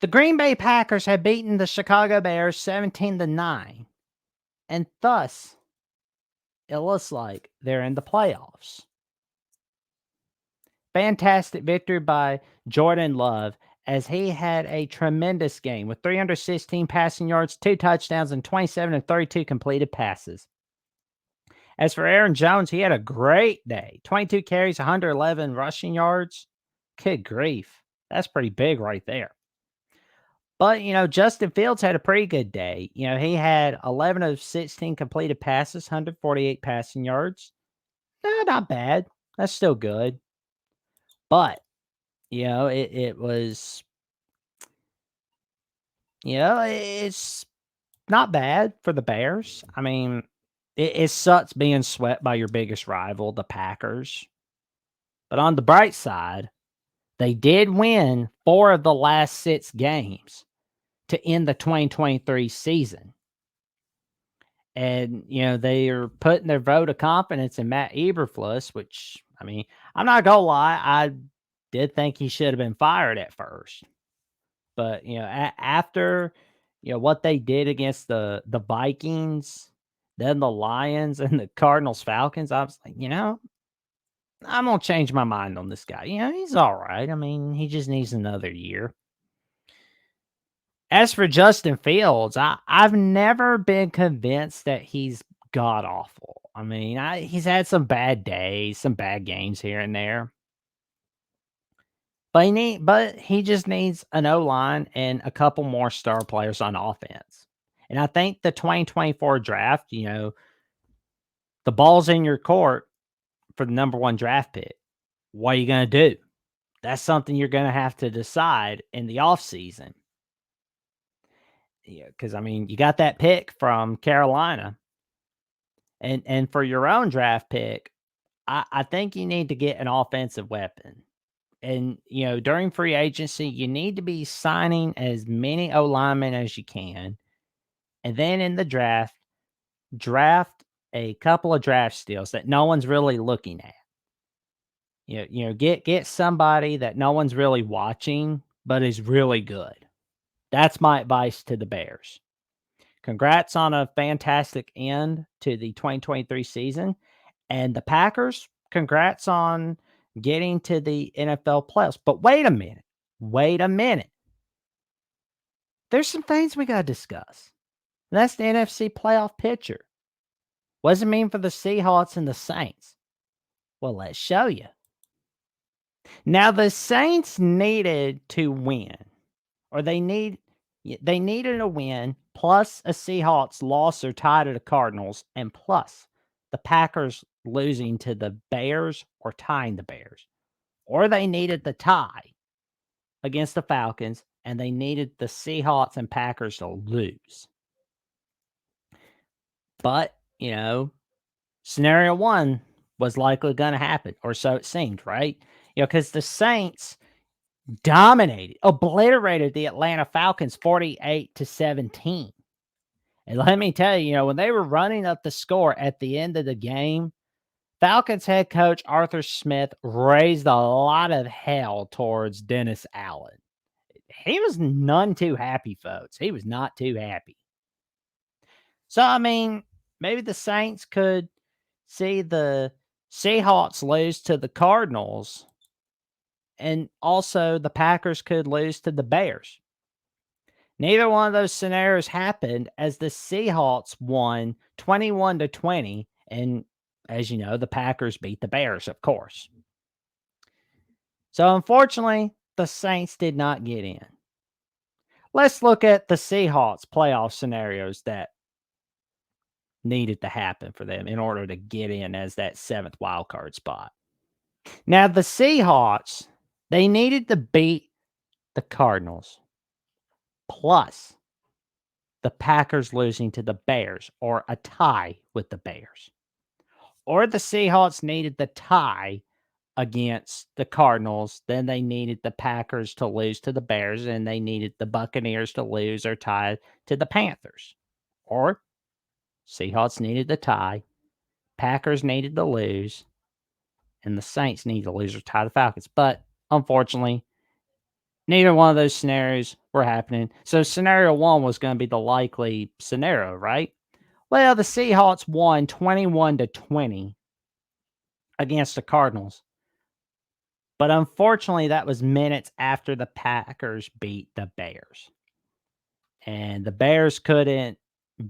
The Green Bay Packers have beaten the Chicago Bears 17-9, and thus it looks like they're in the playoffs. Fantastic victory by Jordan Love as he had a tremendous game with 316 passing yards, 2 touchdowns, and 27 of 32 completed passes. As for Aaron Jones, he had a great day. 22 carries, 111 rushing yards. Good grief. That's pretty big right there. But, Justin Fields had a pretty good day. He had 11 of 16 completed passes, 148 passing yards. Not bad. That's still good. But, it was, it's not bad for the Bears. I mean, it sucks being swept by your biggest rival, the Packers. But on the bright side, they did win 4 of the last 6 games to end the 2023 season. And, they are putting their vote of confidence in Matt Eberflus, which, I mean, I'm not going to lie, I did think he should have been fired at first. But, after, what they did against the Vikings, then the Lions and the Cardinals Falcons, I was like, I'm going to change my mind on this guy. He's all right. I mean, he just needs another year. As for Justin Fields, I've never been convinced that he's god awful. I mean, he's had some bad days, some bad games here and there. But he just needs an O-line and a couple more star players on offense. And I think the 2024 draft, the ball's in your court for the number 1 draft pick. What are you going to do? That's something you're going to have to decide in the offseason. Yeah, because I mean, you got that pick from Carolina. And for your own draft pick, I think you need to get an offensive weapon. And, during free agency, you need to be signing as many O-linemen as you can. And then in the draft a couple of draft steals that no one's really looking at. Get somebody that no one's really watching, but is really good. That's my advice to the Bears. Congrats on a fantastic end to the 2023 season. And the Packers, congrats on getting to the NFL playoffs. But wait a minute. There's some things we got to discuss. And that's the NFC Playoff picture. What does it mean for the Seahawks and the Saints? Well, let's show you. Now, the Saints needed to win, or they needed a win, plus a Seahawks loss or tie to the Cardinals, and plus the Packers losing to the Bears or tying the Bears. Or they needed the tie against the Falcons, and they needed the Seahawks and Packers to lose. But, scenario 1 was likely going to happen, or so it seemed, right? Because the Saints obliterated the Atlanta Falcons 48-17. And let me tell you, when they were running up the score at the end of the game, Falcons head coach Arthur Smith raised a lot of hell towards Dennis Allen. He was none too happy, folks. He was not too happy. So, I mean, maybe the Saints could see the Seahawks lose to the Cardinals, and also the Packers could lose to the Bears. Neither one of those scenarios happened as the Seahawks won 21-20, and as you know, the Packers beat the Bears, of course. So unfortunately, the Saints did not get in. Let's look at the Seahawks playoff scenarios that needed to happen for them in order to get in as that 7th wildcard spot. Now, the Seahawks, they needed to beat the Cardinals, plus the Packers losing to the Bears or a tie with the Bears. Or the Seahawks needed the tie against the Cardinals, then they needed the Packers to lose to the Bears, and they needed the Buccaneers to lose or tie to the Panthers. Or Seahawks needed the tie, Packers needed to lose, and the Saints needed to lose or tie the Falcons. But unfortunately, Neither one of those scenarios were happening. So scenario one was going to be the likely scenario, right? Well, the Seahawks won 21-20 against the Cardinals. But unfortunately, that was minutes after the Packers beat the Bears. And the Bears couldn't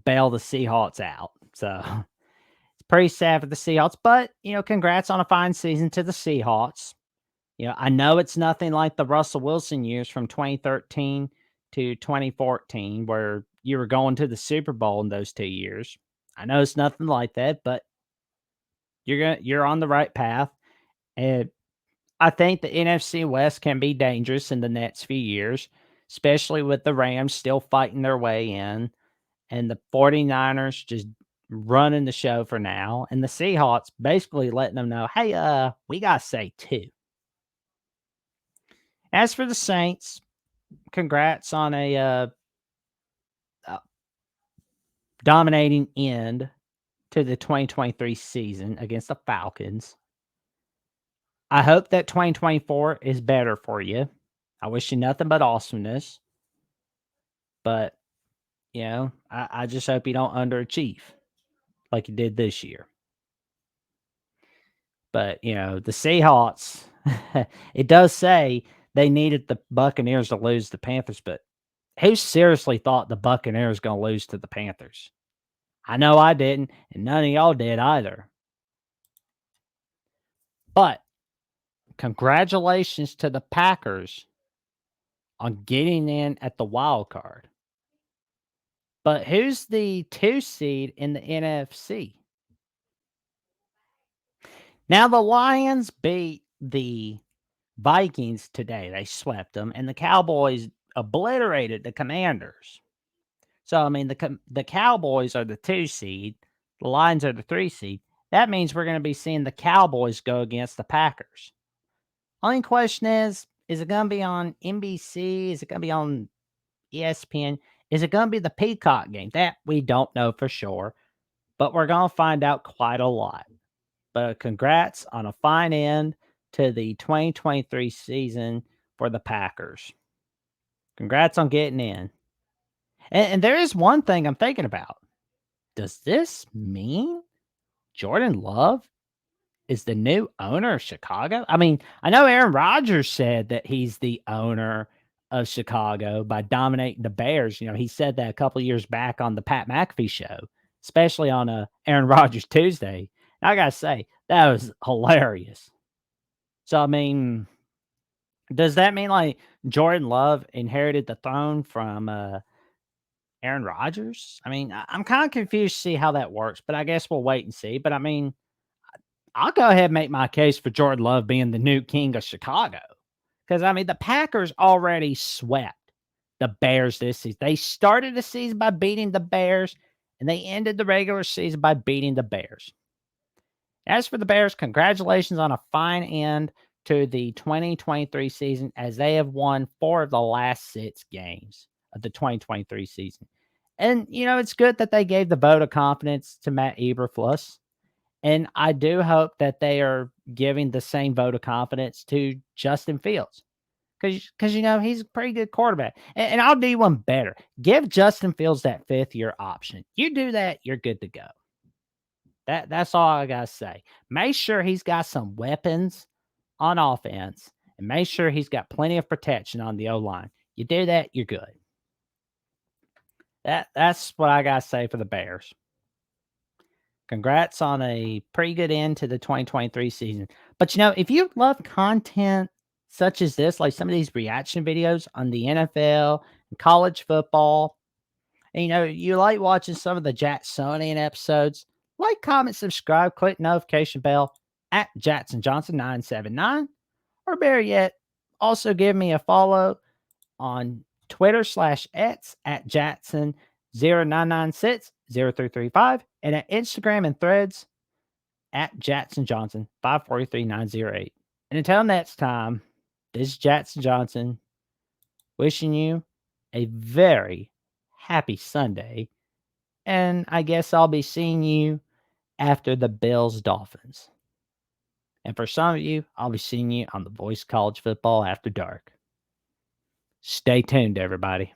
bail the Seahawks out. So it's pretty sad for the Seahawks. But, congrats on a fine season to the Seahawks. I know it's nothing like the Russell Wilson years from 2013 to 2014, where you were going to the Super Bowl in those 2 years. I know it's nothing like that, but you're on the right path. And I think the NFC West can be dangerous in the next few years, especially with the Rams still fighting their way in and the 49ers just running the show for now. And the Seahawks basically letting them know, hey, we got to say two. As for the Saints, congrats on a dominating end to the 2023 season against the Falcons. I hope that 2024 is better for you. I wish you nothing but awesomeness. But, I just hope you don't underachieve like you did this year. But, the Seahawks, it does say they needed the Buccaneers to lose the Panthers, but who seriously thought the Buccaneers going to lose to the Panthers? I know I didn't, and none of y'all did either. But congratulations to the Packers on getting in at the wild card. But who's the 2 seed in the NFC? Now, the Lions beat the Vikings today. They swept them, and the Cowboys obliterated the Commanders. So, I mean, the Cowboys are the 2 seed. The Lions are the 3 seed. That means we're going to be seeing the Cowboys go against the Packers. Only question is it going to be on NBC? Is it going to be on ESPN? Is it going to be the Peacock game? That we don't know for sure, but we're going to find out quite a lot. But congrats on a fine end to the 2023 season for the Packers. Congrats on getting in. And there is one thing I'm thinking about. Does this mean Jordan Love is the new owner of Chicago? I mean, I know Aaron Rodgers said that he's the owner of Chicago by dominating the Bears. He said that a couple of years back on the Pat McAfee show, especially on Aaron Rodgers Tuesday. And I got to say, that was hilarious. So, I mean, does that mean like Jordan Love inherited the throne from Aaron Rodgers? I mean, I'm kind of confused to see how that works, but I guess we'll wait and see. But I mean, I'll go ahead and make my case for Jordan Love being the new king of Chicago. Because, I mean, the Packers already swept the Bears this season. They started the season by beating the Bears, and they ended the regular season by beating the Bears. As for the Bears, congratulations on a fine end to the 2023 season as they have won 4 of the last 6 games of the 2023 season. And, it's good that they gave the vote of confidence to Matt Eberflus. And I do hope that they are giving the same vote of confidence to Justin Fields. Because he's a pretty good quarterback. And I'll do one better. Give Justin Fields that 5th-year option. You do that, you're good to go. That's all I got to say. Make sure he's got some weapons on offense. And make sure he's got plenty of protection on the O-line. You do that, you're good. That's what I got to say for the Bears. Congrats on a pretty good end to the 2023 season. But if you love content such as this, like some of these reaction videos on the NFL and college football, and you like watching some of the Jacksonian episodes, like, comment, subscribe, click notification bell at Jackson Johnson 979, or better yet, also give me a follow on Twitter/X at Jackson 0996 0335 and at Instagram and Threads at Jackson Johnson 543908. And until next time, this is Jackson Johnson wishing you a very happy Sunday. And I guess I'll be seeing you after the Bills Dolphins. And for some of you, I'll be seeing you on the Voice College Football After Dark. Stay tuned, everybody.